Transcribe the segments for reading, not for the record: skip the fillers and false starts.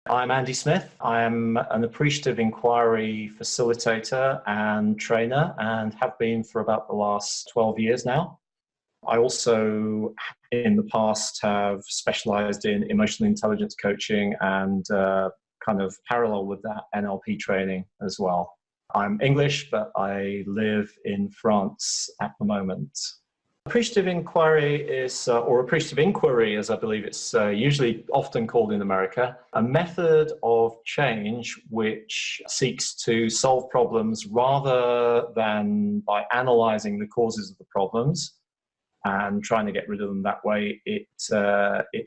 I'm Andy Smith. I am an appreciative inquiry facilitator and trainer and have been for about the last 12 years now. I also, in the past, have specialized in emotional intelligence coaching and kind of parallel with that, NLP training as well. I'm English, but I live in France at the moment. Appreciative inquiry is, or appreciative inquiry, as I believe it's usually often called in America, a method of change which seeks to solve problems rather than by analyzing the causes of the problems and trying to get rid of them that way. It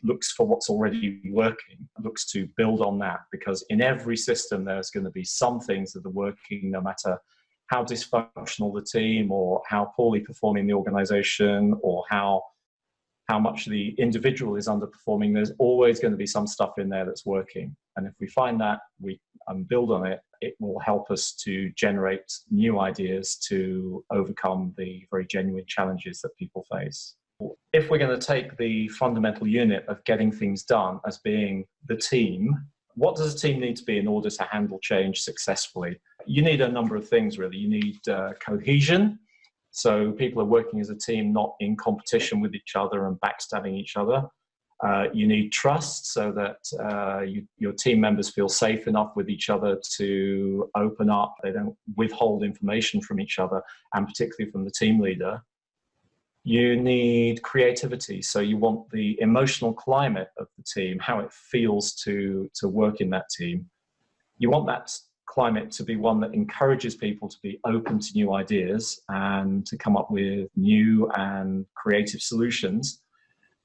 looks for what's already working, looks to build on that, because in every system there's going to be some things that are working no matter how dysfunctional the team or how poorly performing the organization or how much the individual is underperforming. There's always going to be some stuff in there that's working. And if we find that, we build on it, it will help us to generate new ideas to overcome the very genuine challenges that people face. If we're going to take the fundamental unit of getting things done as being the team, what does a team need to be in order to handle change successfully? You need a number of things, really. You need cohesion. So people are working as a team, not in competition with each other and backstabbing each other. You need trust so that your team members feel safe enough with each other to open up. They don't withhold information from each other, and particularly from the team leader. You need creativity. So you want the emotional climate of the team, how it feels to work in that team. You want that climate to be one that encourages people to be open to new ideas and to come up with new and creative solutions.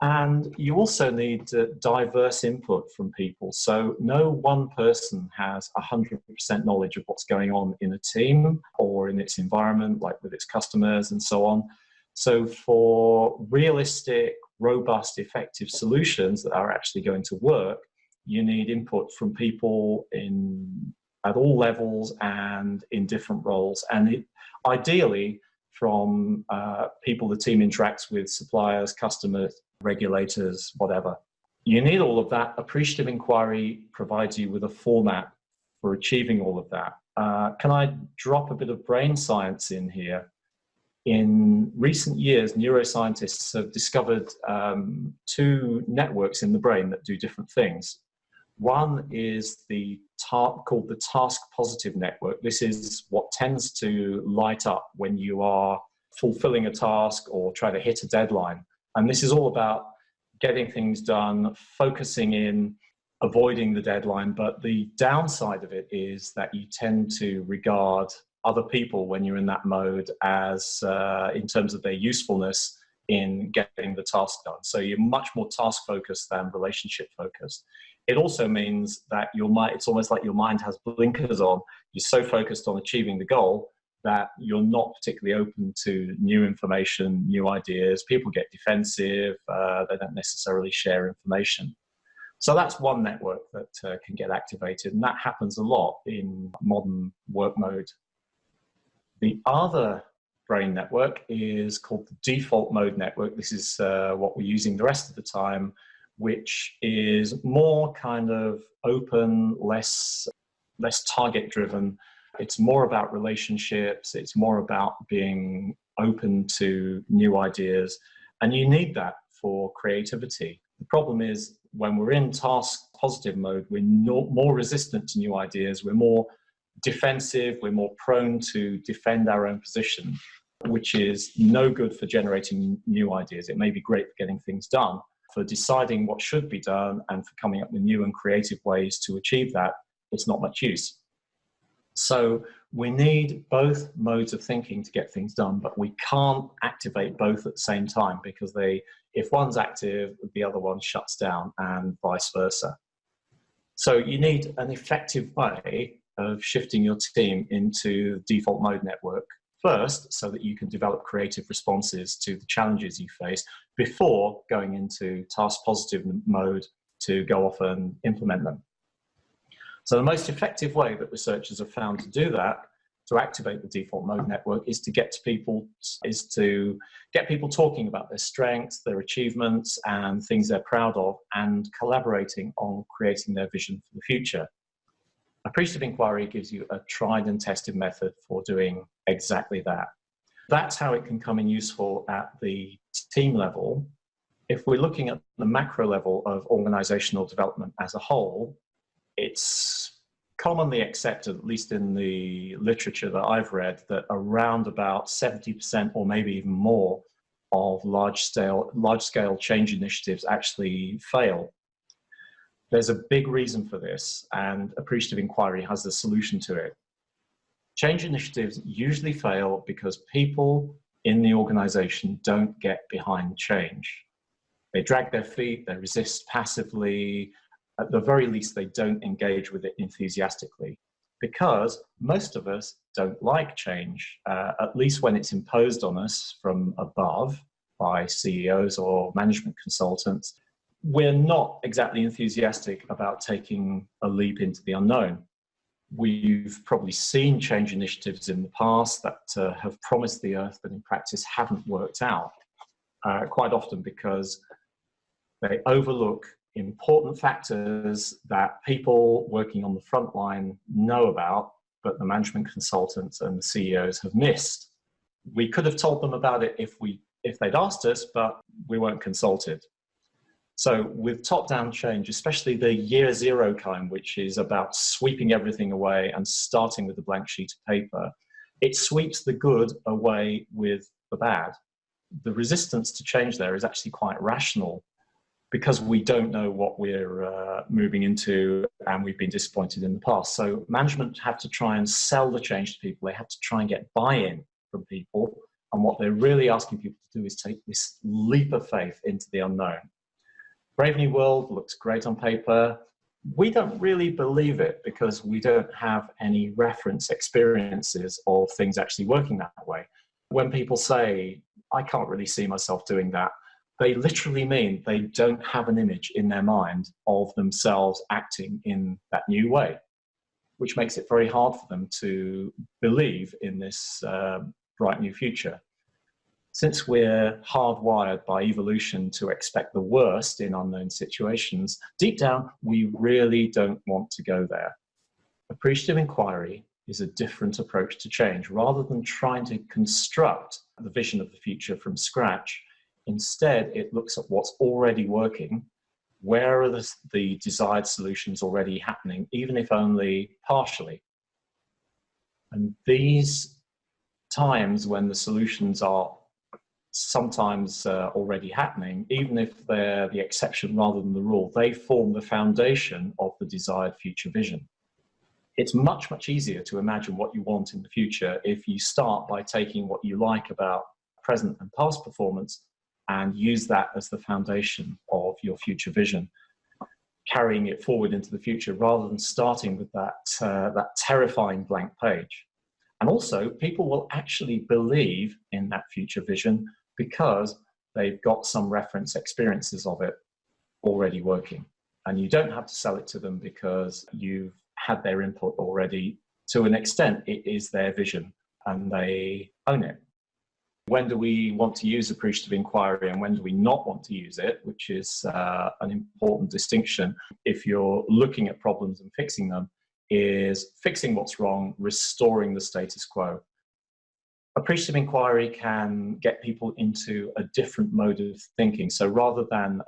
And you also need diverse input from people. So no one person has 100% knowledge of what's going on in a team or in its environment, like with its customers and so on. So for realistic, robust, effective solutions that are actually going to work, you need input from people at all levels and in different roles. And ideally from people the team interacts with, suppliers, customers, regulators, whatever. You need all of that. Appreciative inquiry provides you with a format for achieving all of that. Can I drop a bit of brain science in here? In recent years, neuroscientists have discovered two networks in the brain that do different things. One is called the task-positive network. This is what tends to light up when you are fulfilling a task or try to hit a deadline. And this is all about getting things done, focusing in, avoiding the deadline. But the downside of it is that you tend to regard other people when you're in that mode as in terms of their usefulness in getting the task done. So you're much more task focused than relationship focused. It also means that it's almost like your mind has blinkers on. You're so focused on achieving the goal that you're not particularly open to new information, new ideas. People get defensive. They don't necessarily share information. So that's one network that can get activated, and that happens a lot in modern work mode. The other brain network is called the default mode network. This is what we're using the rest of the time, which is more kind of open, less target driven. It's more about relationships. It's more about being open to new ideas. And you need that for creativity. The problem is when we're in task positive mode, we're more resistant to new ideas. We're more defensive. We're more prone to defend our own position, which is no good for generating new ideas. It may be great for getting things done. For deciding what should be done and for coming up with new and creative ways to achieve that, it's not much use. So we need both modes of thinking to get things done, but we can't activate both at the same time because if one's active, the other one shuts down and vice versa. So you need an effective way of shifting your team into default mode network first so that you can develop creative responses to the challenges you face before going into task positive mode to go off and implement them. So the most effective way that researchers have found to do that to activate the default mode network is to get people talking about their strengths, their achievements, and things they're proud of, and collaborating on creating their vision for the future. Appreciative inquiry gives you a tried and tested method for doing exactly that. That's how it can come in useful at the team level. If we're looking at the macro level of organizational development as a whole, it's commonly accepted, at least in the literature that I've read, that around about 70% or maybe even more of large-scale change initiatives actually fail. There's a big reason for this, and Appreciative Inquiry has a solution to it. Change initiatives usually fail because people in the organization don't get behind change. They drag their feet, they resist passively. At the very least, they don't engage with it enthusiastically, because most of us don't like change, at least when it's imposed on us from above by CEOs or management consultants. We're not exactly enthusiastic about taking a leap into the unknown. We've probably seen change initiatives in the past that have promised the earth but in practice haven't worked out, quite often because they overlook important factors that people working on the front line know about, but the management consultants and the CEOs have missed. We could have told them about it if they'd asked us, but we weren't consulted. So with top-down change, especially the year zero kind, which is about sweeping everything away and starting with a blank sheet of paper, it sweeps the good away with the bad. The resistance to change there is actually quite rational, because we don't know what we're moving into and we've been disappointed in the past. So management have to try and sell the change to people. They have to try and get buy-in from people. And what they're really asking people to do is take this leap of faith into the unknown. Brave New World looks great on paper. We don't really believe it because we don't have any reference experiences of things actually working that way. When people say, I can't really see myself doing that, they literally mean they don't have an image in their mind of themselves acting in that new way, which makes it very hard for them to believe in this bright new future. Since we're hardwired by evolution to expect the worst in unknown situations, deep down, we really don't want to go there. Appreciative inquiry is a different approach to change. Rather than trying to construct the vision of the future from scratch, instead, it looks at what's already working, where are the desired solutions already happening, even if only partially. And these times when the solutions are sometimes already happening, even if they're the exception rather than the rule, they form the foundation of the desired future vision. It's much, much easier to imagine what you want in the future if you start by taking what you like about present and past performance and use that as the foundation of your future vision, carrying it forward into the future rather than starting with that terrifying blank page. And also, people will actually believe in that future vision because they've got some reference experiences of it already working. And you don't have to sell it to them because you've had their input already. To an extent, it is their vision and they own it. When do we want to use appreciative inquiry and when do we not want to use it, which is an important distinction if you're looking at problems and fixing them, is fixing what's wrong, restoring the status quo. Appreciative inquiry can get people into a different mode of thinking. So rather than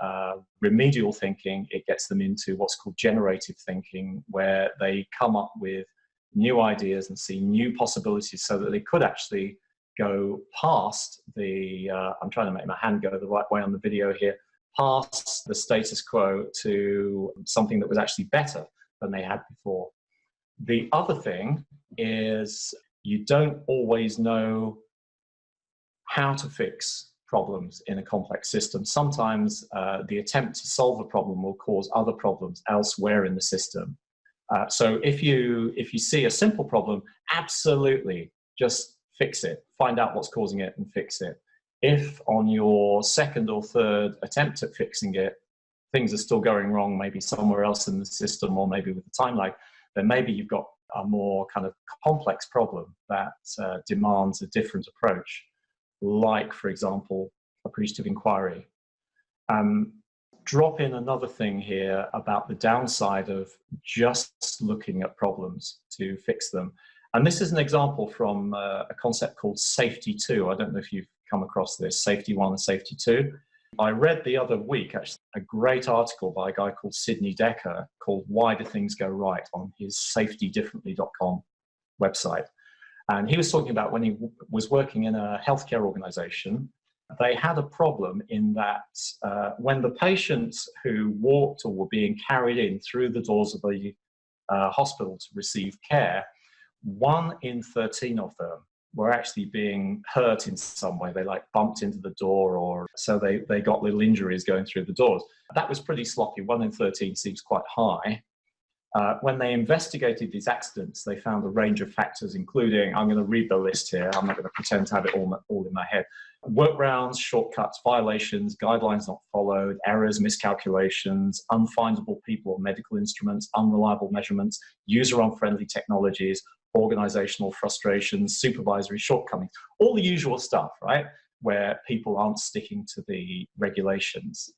remedial thinking, it gets them into what's called generative thinking, where they come up with new ideas and see new possibilities so that they could actually go past the, I'm trying to make my hand go the right way on the video here, past the status quo to something that was actually better than they had before. The other thing is you don't always know how to fix problems in a complex system. Sometimes the attempt to solve a problem will cause other problems elsewhere in the system. So if you see a simple problem, absolutely just fix it, find out what's causing it and fix it. If on your second or third attempt at fixing it, things are still going wrong, maybe somewhere else in the system or maybe with the time lag, then maybe you've got a more kind of complex problem that demands a different approach, like, for example, appreciative inquiry. Drop in another thing here about the downside of just looking at problems to fix them. And this is an example from a concept called Safety 2. I don't know if you've come across this, Safety 1 and Safety 2. I read the other week, actually, a great article by a guy called Sidney Dekker called Why Do Things Go Right on his safetydifferently.com website. And he was talking about when he was working in a healthcare organization, they had a problem in that when the patients who walked or were being carried in through the doors of the hospital to receive care, 1 in 13 of them were actually being hurt in some way. They like bumped into the door, or so they got little injuries going through the doors. That was pretty sloppy. 1 in 13 seems quite high. When they investigated these accidents, they found a range of factors, including, I'm going to read the list here, I'm not going to pretend to have it all in my head. Workarounds, shortcuts, violations, guidelines not followed, errors, miscalculations, unfindable people or medical instruments, unreliable measurements, user-unfriendly technologies, organizational frustrations, supervisory shortcomings, all the usual stuff, right? Where people aren't sticking to the regulations.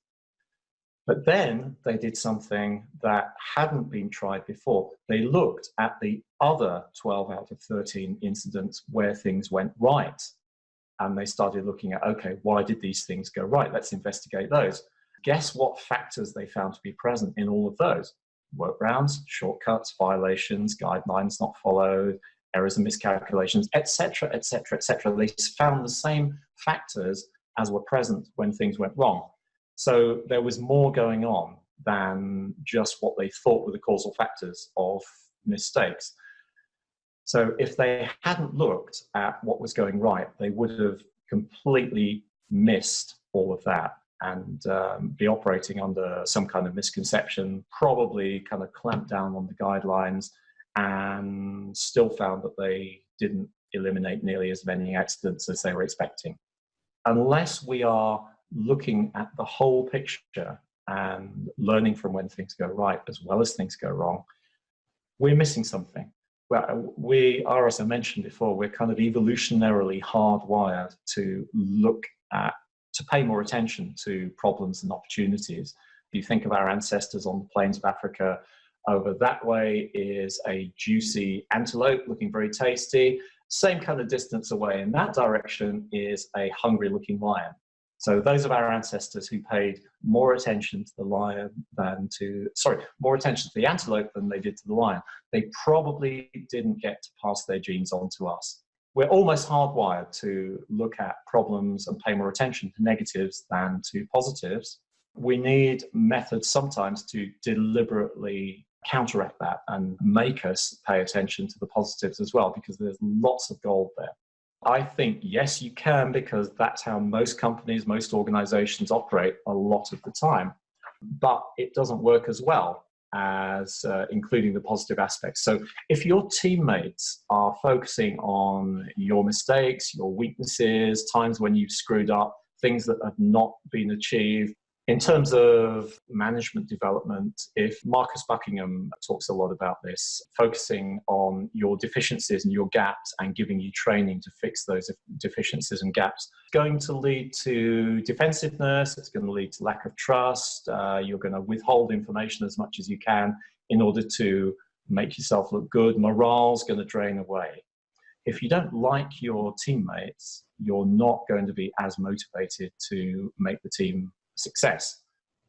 But then they did something that hadn't been tried before. They looked at the other 12 out of 13 incidents where things went right. And they started looking at, okay, why did these things go right? Let's investigate those. Guess what factors they found to be present in all of those? Workarounds, shortcuts, violations, guidelines not followed, errors and miscalculations, etc., etc., etc. They found the same factors as were present when things went wrong. So there was more going on than just what they thought were the causal factors of mistakes. So if they hadn't looked at what was going right, they would have completely missed all of that and be operating under some kind of misconception, probably kind of clamped down on the guidelines, and still found that they didn't eliminate nearly as many accidents as they were expecting. Unless we are looking at the whole picture and learning from when things go right as well as things go wrong, we're missing something. Well, we are, as I mentioned before, we're kind of evolutionarily hardwired to look at, to pay more attention to problems and opportunities. If you think of our ancestors on the plains of Africa, over that way is a juicy antelope looking very tasty. Same kind of distance away in that direction is a hungry looking lion. So those of our ancestors who paid more attention to the lion than to, more attention to the antelope than they did to the lion, they probably didn't get to pass their genes on to us. We're almost hardwired to look at problems and pay more attention to negatives than to positives. We need methods sometimes to deliberately counteract that and make us pay attention to the positives as well, because there's lots of gold there. I think, yes, you can, because that's how most companies, most organizations operate a lot of the time. But it doesn't work as well as including the positive aspects. So if your teammates are focusing on your mistakes, your weaknesses, times when you've screwed up, things that have not been achieved, in terms of management development, if Marcus Buckingham talks a lot about this, focusing on your deficiencies and your gaps and giving you training to fix those deficiencies and gaps, it's going to lead to defensiveness, it's going to lead to lack of trust, you're going to withhold information as much as you can in order to make yourself look good, morale's going to drain away. If you don't like your teammates, you're not going to be as motivated to make the team success.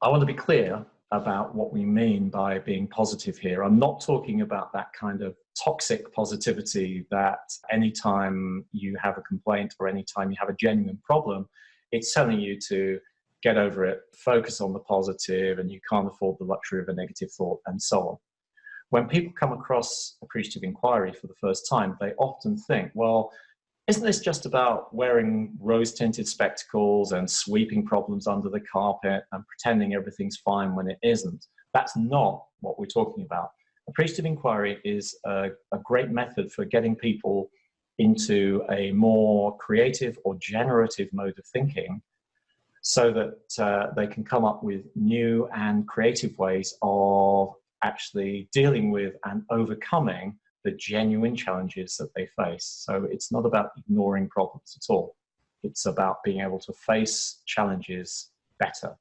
I want to be clear about what we mean by being positive here. I'm not talking about that kind of toxic positivity that anytime you have a complaint or anytime you have a genuine problem, it's telling you to get over it, focus on the positive, and you can't afford the luxury of a negative thought, and so on. When people come across appreciative inquiry for the first time, they often think, well, isn't this just about wearing rose-tinted spectacles and sweeping problems under the carpet and pretending everything's fine when it isn't? That's not what we're talking about. Appreciative inquiry is a great method for getting people into a more creative or generative mode of thinking so that they can come up with new and creative ways of actually dealing with and overcoming the genuine challenges that they face. So it's not about ignoring problems at all. It's about being able to face challenges better.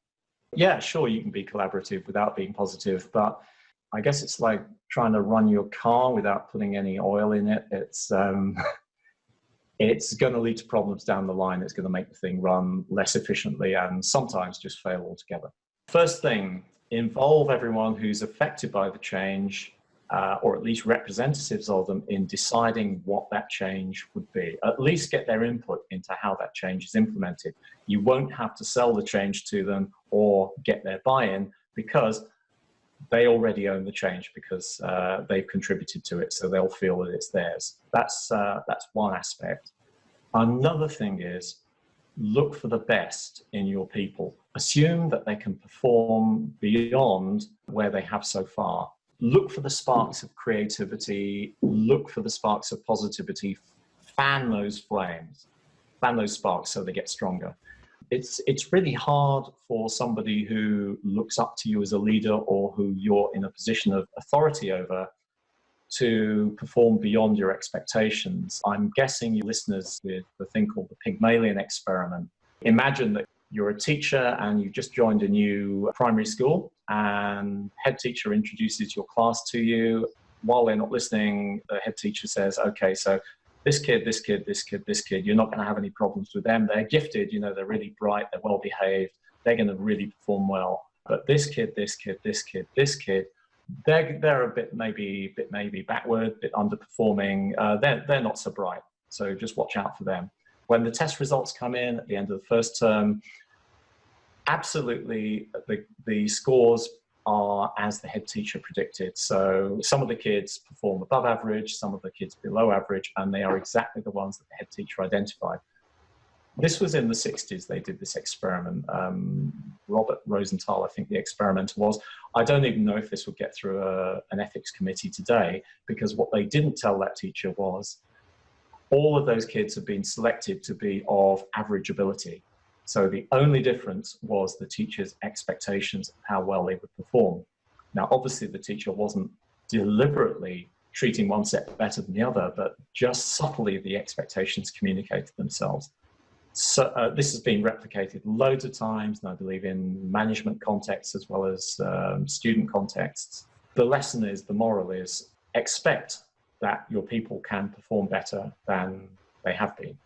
Yeah, sure, you can be collaborative without being positive, but I guess it's like trying to run your car without putting any oil in it. It's going to lead to problems down the line. It's going to make the thing run less efficiently and sometimes just fail altogether. First thing, involve everyone who's affected by the change, or at least representatives of them, in deciding what that change would be. At least get their input into how that change is implemented. You won't have to sell the change to them or get their buy-in, because they already own the change, because they've contributed to it, so they'll feel that it's theirs. That's one aspect. Another thing is, look for the best in your people. Assume that they can perform beyond where they have so far. Look for the sparks of creativity, look for the sparks of positivity, fan those flames, fan those sparks so they get stronger. It's really hard for somebody who looks up to you as a leader, or who you're in a position of authority over, to perform beyond your expectations. I'm guessing you listeners with the thing called the Pygmalion experiment. Imagine that you're a teacher and you've just joined a new primary school, and head teacher introduces your class to you. While they're not listening, the head teacher says, okay, so this kid, this kid, this kid, this kid, you're not going to have any problems with them. They're gifted, they're really bright, they're well behaved, they're going to really perform well. But this kid, this kid, this kid, this kid, they're a bit maybe backward, a bit underperforming. They're not so bright. So just watch out for them. When the test results come in at the end of the first term, absolutely the scores are as the head teacher predicted. So some of the kids perform above average, some of the kids below average, and they are exactly the ones that the head teacher identified. This was in the 60s, they did this experiment. Robert Rosenthal, I think the experimenter was. I don't even know if this would get through an ethics committee today, because what they didn't tell that teacher was all of those kids have been selected to be of average ability. So the only difference was the teacher's expectations of how well they would perform. Now, obviously, the teacher wasn't deliberately treating one set better than the other, but just subtly the expectations communicated themselves. So this has been replicated loads of times, and I believe in management contexts as well as student contexts. The lesson is, the moral is, expect that your people can perform better than they have been.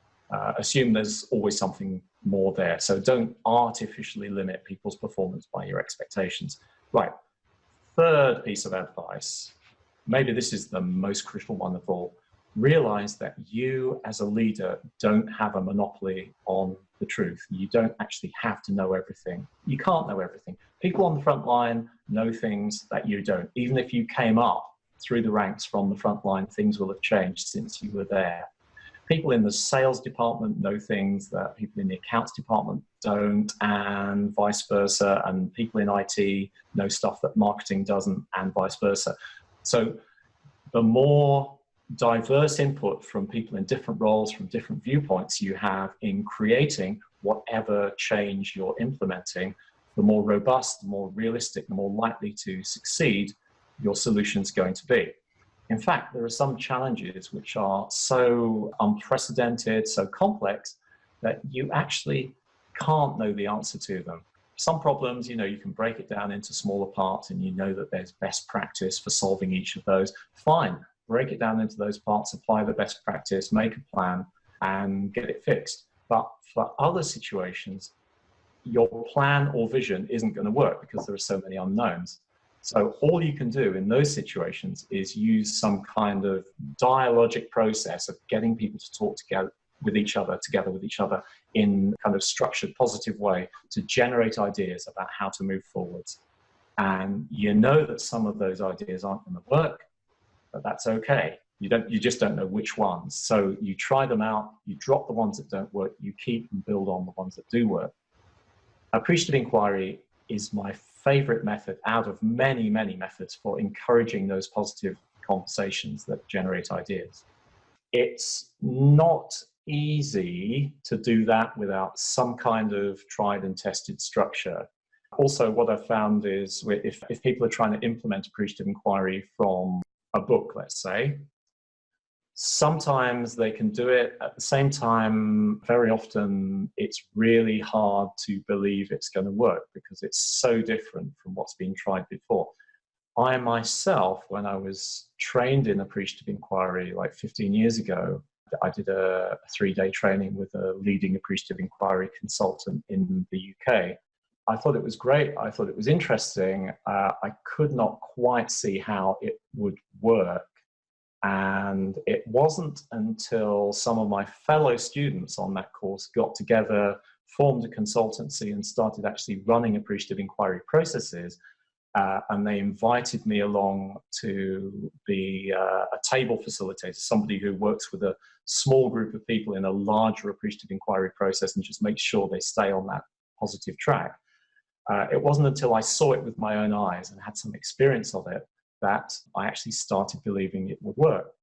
Assume there's always something more there. So don't artificially limit people's performance by your expectations. Right. Third piece of advice, maybe this is the most crucial one of all. Realize that you as a leader don't have a monopoly on the truth. You don't actually have to know everything. You can't know everything. People on the front line know things that you don't. Even if you came up through the ranks from the front line, things will have changed since you were there. People in the sales department know things that people in the accounts department don't, and vice versa. And people in IT know stuff that marketing doesn't, and vice versa. So the more diverse input from people in different roles, from different viewpoints you have in creating whatever change you're implementing, the more robust, the more realistic, the more likely to succeed your solution's going to be. In fact, there are some challenges which are so unprecedented, so complex, that you actually can't know the answer to them. Some problems, you can break it down into smaller parts, and you know that there's best practice for solving each of those. Fine, break it down into those parts, apply the best practice, make a plan, and get it fixed. But for other situations, your plan or vision isn't going to work because there are so many unknowns. So all you can do in those situations is use some kind of dialogic process of getting people to talk together with each other in kind of structured, positive way to generate ideas about how to move forwards. And you know that some of those ideas aren't going to work, but that's okay. You just don't know which ones. So you try them out, you drop the ones that don't work, you keep and build on the ones that do work. Appreciative inquiry is my favorite method out of many, many methods for encouraging those positive conversations that generate ideas. It's not easy to do that without some kind of tried and tested structure. Also, what I've found is if people are trying to implement appreciative inquiry from a book, let's say, Sometimes they can do it. At the same time, very often it's really hard to believe it's going to work because it's so different from what's been tried before. I myself, when I was trained in appreciative inquiry like 15 years ago, I did a 3-day training with a leading appreciative inquiry consultant in the UK. I thought it was great. I thought it was interesting. I could not quite see how it would work. And it wasn't until some of my fellow students on that course got together, formed a consultancy, and started actually running appreciative inquiry processes. And they invited me along to be a table facilitator, somebody who works with a small group of people in a larger appreciative inquiry process and just makes sure they stay on that positive track. It wasn't until I saw it with my own eyes and had some experience of it that I actually started believing it would work.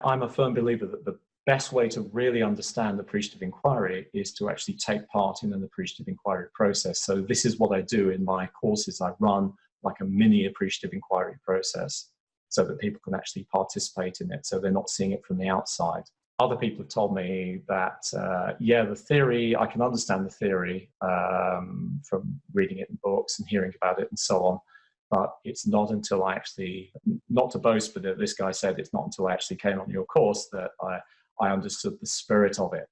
I'm a firm believer that the best way to really understand appreciative inquiry is to actually take part in an appreciative inquiry process. So this is what I do in my courses. I run like a mini appreciative inquiry process so that people can actually participate in it, so they're not seeing it from the outside. Other people have told me that, yeah, the theory, I can understand the theory from reading it in books and hearing about it and so on. But it's not until I actually, not to boast, but this guy said it's not until I actually came on your course that I understood the spirit of it.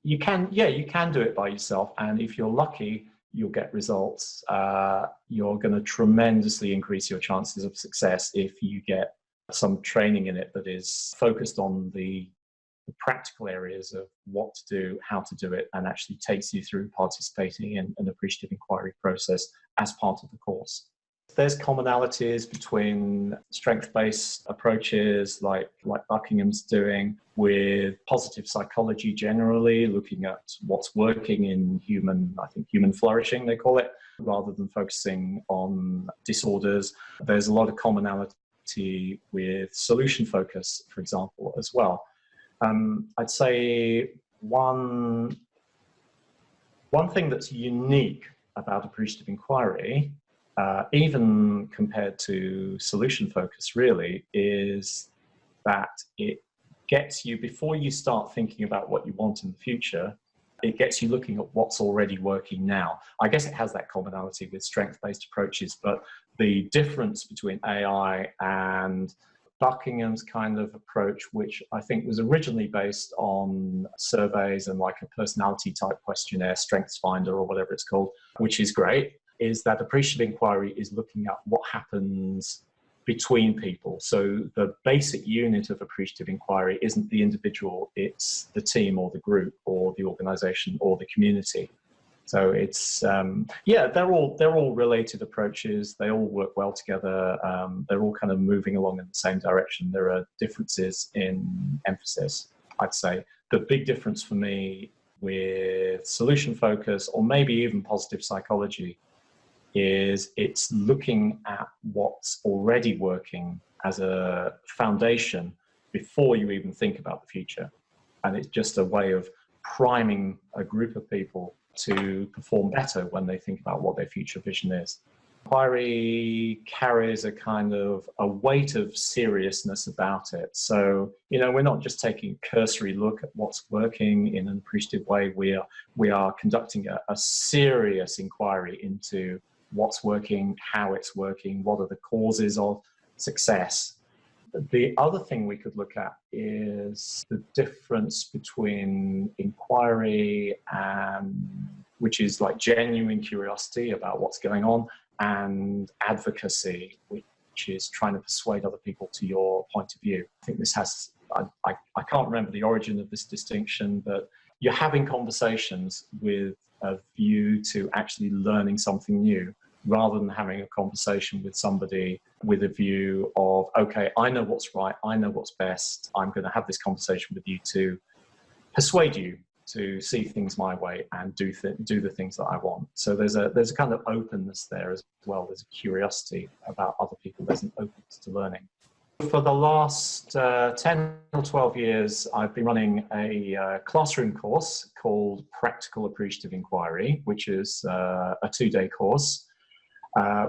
You can do it by yourself. And if you're lucky, you'll get results. You're going to tremendously increase your chances of success if you get some training in it that is focused on the practical areas of what to do, how to do it, and actually takes you through participating in an appreciative inquiry process as part of the course. There's commonalities between strength-based approaches like Buckingham's doing with positive psychology generally, looking at what's working in human flourishing, they call it, rather than focusing on disorders. There's a lot of commonality with solution focus, for example, as well. I'd say one thing that's unique about appreciative inquiry, even compared to solution focus really, is that it gets you, before you start thinking about what you want in the future, it gets you looking at what's already working now. I guess it has that commonality with strength-based approaches, but the difference between AI and Buckingham's kind of approach, which I think was originally based on surveys and like a personality type questionnaire, Strengths Finder or whatever it's called, which is great, is that appreciative inquiry is looking at what happens between people. So the basic unit of appreciative inquiry isn't the individual, it's the team or the group or the organization or the community. So it's, yeah, they're all related approaches. They all work well together. They're all kind of moving along in the same direction. There are differences in emphasis, I'd say. The big difference for me with solution focus, or maybe even positive psychology, is it's looking at what's already working as a foundation before you even think about the future. And it's just a way of priming a group of people to perform better when they think about what their future vision is. Inquiry carries a kind of a weight of seriousness about it. So, you know, we're not just taking a cursory look at what's working in an appreciative way. We are conducting a serious inquiry into what's working, how it's working, what are the causes of success. The other thing we could look at is the difference between inquiry, which is like genuine curiosity about what's going on, and advocacy, which is trying to persuade other people to your point of view. I think this has, I can't remember the origin of this distinction, but you're having conversations with a view to actually learning something new, rather than having a conversation with somebody with a view of, okay, I know what's right, I know what's best, I'm going to have this conversation with you to persuade you to see things my way and do the things that I want. So there's a kind of openness there as well. There's a curiosity about other people. There's an openness to learning. For the last 10 or 12 years, I've been running a classroom course called Practical Appreciative Inquiry, which is a 2-day course.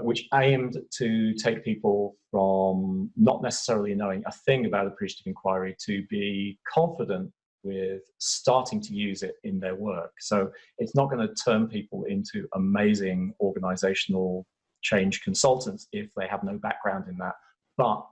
which aimed to take people from not necessarily knowing a thing about appreciative inquiry to be confident with starting to use it in their work. So it's not going to turn people into amazing organizational change consultants if they have no background in that. But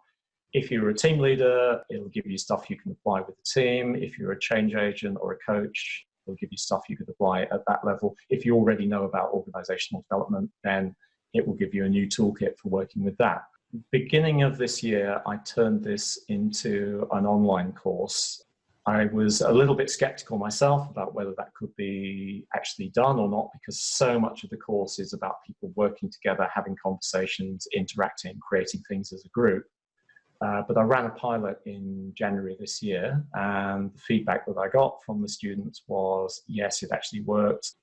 if you're a team leader, it'll give you stuff you can apply with the team. If you're a change agent or a coach, it'll give you stuff you could apply at that level. If you already know about organizational development, then it will give you a new toolkit for working with that. Beginning of this year, I turned this into an online course. I was a little bit skeptical myself about whether that could be actually done or not, because so much of the course is about people working together, having conversations, interacting, creating things as a group. But I ran a pilot in January this year, and the feedback that I got from the students was, yes, it actually worked.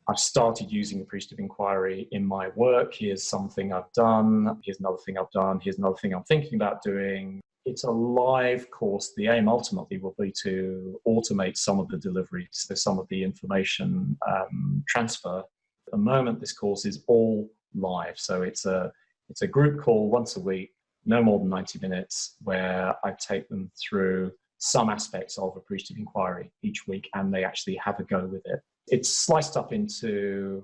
I've started using appreciative inquiry in my work. Here's something I've done. Here's another thing I've done. Here's another thing I'm thinking about doing. It's a live course. The aim ultimately will be to automate some of the delivery, so some of the information transfer. At the moment, this course is all live. So it's a group call once a week, no more than 90 minutes, where I take them through some aspects of appreciative inquiry each week, and they actually have a go with it. It's sliced up into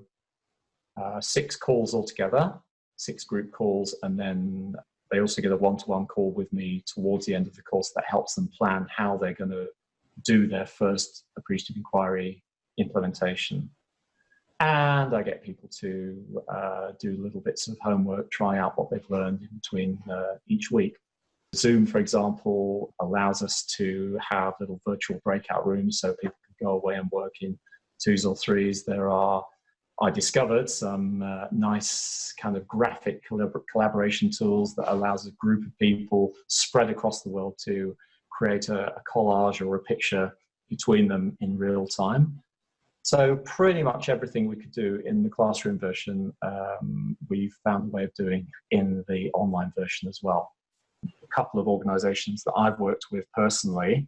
6 calls altogether, 6 group calls, and then they also get a one-to-one call with me towards the end of the course that helps them plan how they're going to do their first appreciative inquiry implementation. And I get people to do little bits of homework, try out what they've learned in between each week. Zoom, for example, allows us to have little virtual breakout rooms so people can go away and work in 2s or 3s. I discovered some nice kind of graphic collaboration tools that allows a group of people spread across the world to create a collage or a picture between them in real time. So pretty much everything we could do in the classroom version, we've found a way of doing in the online version as well. A couple of organizations that I've worked with personally.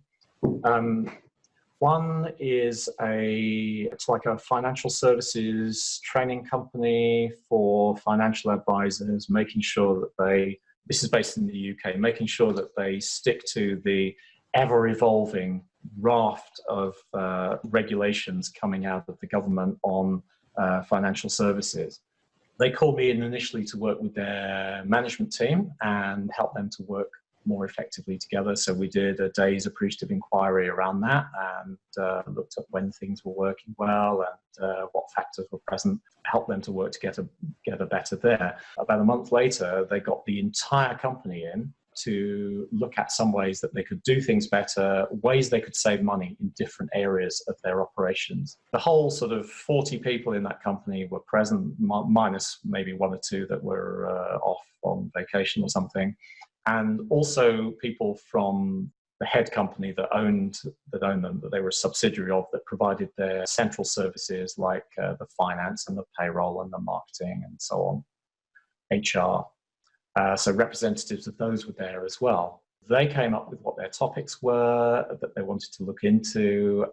One is it's like a financial services training company for financial advisors, making sure that this is based in the UK, making sure that they stick to the ever-evolving raft of regulations coming out of the government on financial services. They called me in initially to work with their management team and help them to work more effectively together. So we did a day's appreciative inquiry around that and looked at when things were working well and what factors were present, helped them to work together better there. About a month later, they got the entire company in to look at some ways that they could do things better, ways they could save money in different areas of their operations. The whole sort of 40 people in that company were present, minus maybe 1 or 2 that were off on vacation or something. And also people from the head company that owned them, that they were a subsidiary of, that provided their central services like the finance and the payroll and the marketing and so on, HR. So representatives of those were there as well. They came up with what their topics were that they wanted to look into.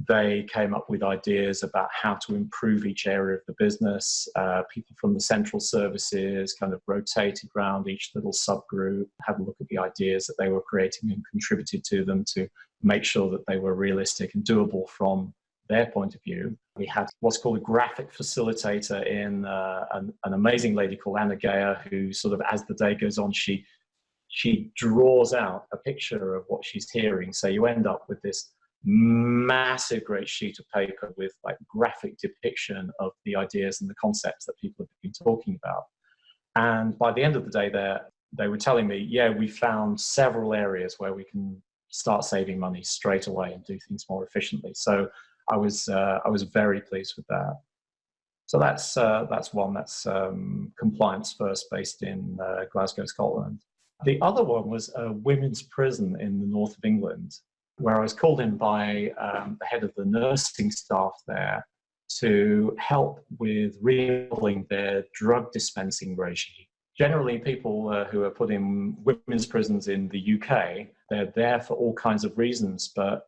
They came up with ideas about how to improve each area of the business. People from the central services kind of rotated around each little subgroup, had a look at the ideas that they were creating and contributed to them to make sure that they were realistic and doable from their point of view. We had what's called a graphic facilitator in an amazing lady called Anna Geyer, who sort of, as the day goes on, she draws out a picture of what she's hearing. So you end up with this massive great sheet of paper with like graphic depiction of the ideas and the concepts that people have been talking about. And by the end of the day they were telling me, yeah, we found several areas where we can start saving money straight away and do things more efficiently. So I was very pleased with that. So that's one. That's Compliance First, based in Glasgow, Scotland. The other one was a women's prison in the north of England, where I was called in by the head of the nursing staff there to help with remodeling their drug dispensing regime. Generally, people who are put in women's prisons in the UK, they're there for all kinds of reasons. But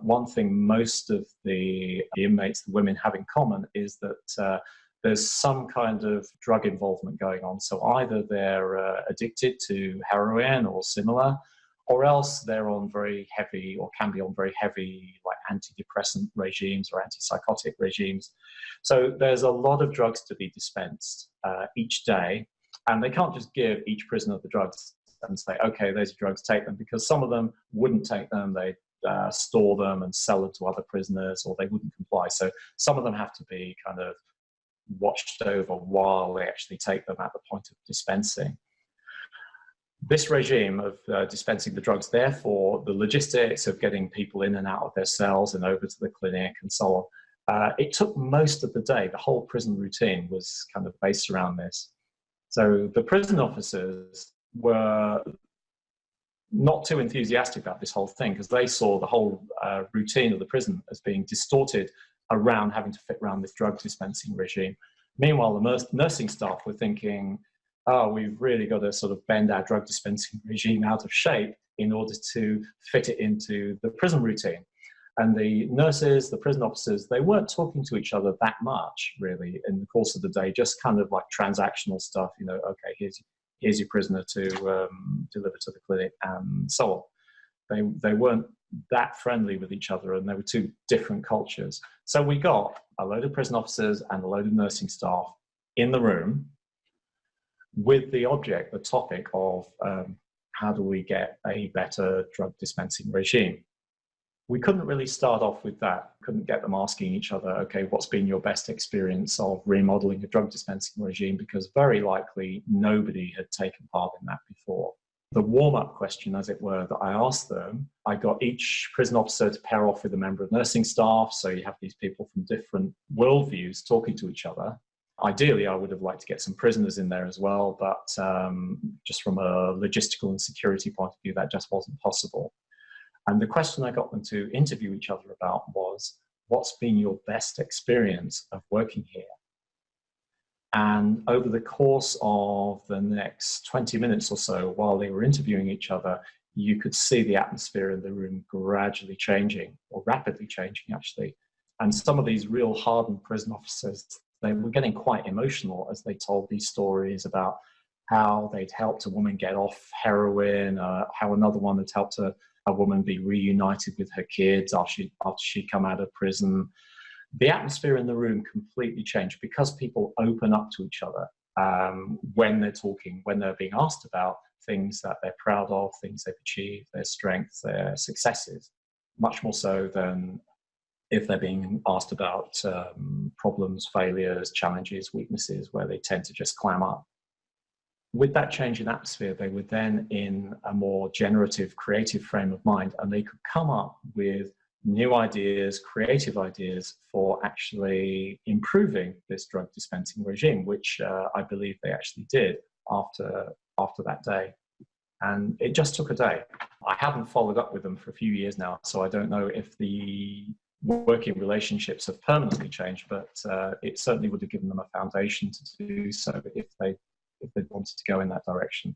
one thing most of the inmates, the women, have in common is that there's some kind of drug involvement going on. So either they're addicted to heroin or similar, or else they're on very heavy, or can be on very heavy, like antidepressant regimes or antipsychotic regimes. So there's a lot of drugs to be dispensed each day, and they can't just give each prisoner the drugs and say, okay, there's your drugs, take them, because some of them wouldn't take them. They store them and sell them to other prisoners, or they wouldn't comply. So some of them have to be kind of watched over while they actually take them at the point of dispensing. This regime of dispensing the drugs, therefore, the logistics of getting people in and out of their cells and over to the clinic and so on, it took most of the day. The whole prison routine was kind of based around this. So the prison officers were not too enthusiastic about this whole thing, because they saw the whole routine of the prison as being distorted around having to fit around this drug dispensing regime. Meanwhile, the nursing staff were thinking, oh, we've really got to sort of bend our drug dispensing regime out of shape in order to fit it into the prison routine. And the nurses, the prison officers, they weren't talking to each other that much, really, in the course of the day, just kind of like transactional stuff, you know, okay, here's your prisoner to deliver to the clinic and so on. They weren't that friendly with each other, and they were two different cultures. So we got a load of prison officers and a load of nursing staff in the room with the object, the topic of how do we get a better drug dispensing regime. We couldn't really start off with that. Couldn't get them asking each other, okay, what's been your best experience of remodeling a drug dispensing regime? Because very likely nobody had taken part in that before. The warm-up question, as it were, that I asked them, I got each prison officer to pair off with a member of nursing staff. So you have these people from different worldviews talking to each other. Ideally, I would have liked to get some prisoners in there as well, but just from a logistical and security point of view, that just wasn't possible. And the question I got them to interview each other about was, what's been your best experience of working here? And over the course of the next 20 minutes or so, while they were interviewing each other, you could see the atmosphere in the room gradually changing, or rapidly changing, actually. And some of these real hardened prison officers, they were getting quite emotional as they told these stories about how they'd helped a woman get off heroin, how another one had helped a woman be reunited with her kids after she'd come out of prison. The atmosphere in the room completely changed because people open up to each other when they're talking, when they're being asked about things that they're proud of, things they've achieved, their strengths, their successes, much more so than if they're being asked about problems, failures, challenges, weaknesses, where they tend to just clam up. With that change in atmosphere, they were then in a more generative, creative frame of mind, and they could come up with new ideas, creative ideas for actually improving this drug dispensing regime, which I believe they actually did after that day. And it just took a day. I haven't followed up with them for a few years now, so I don't know if the working relationships have permanently changed, but it certainly would have given them a foundation to do so if they wanted to go in that direction.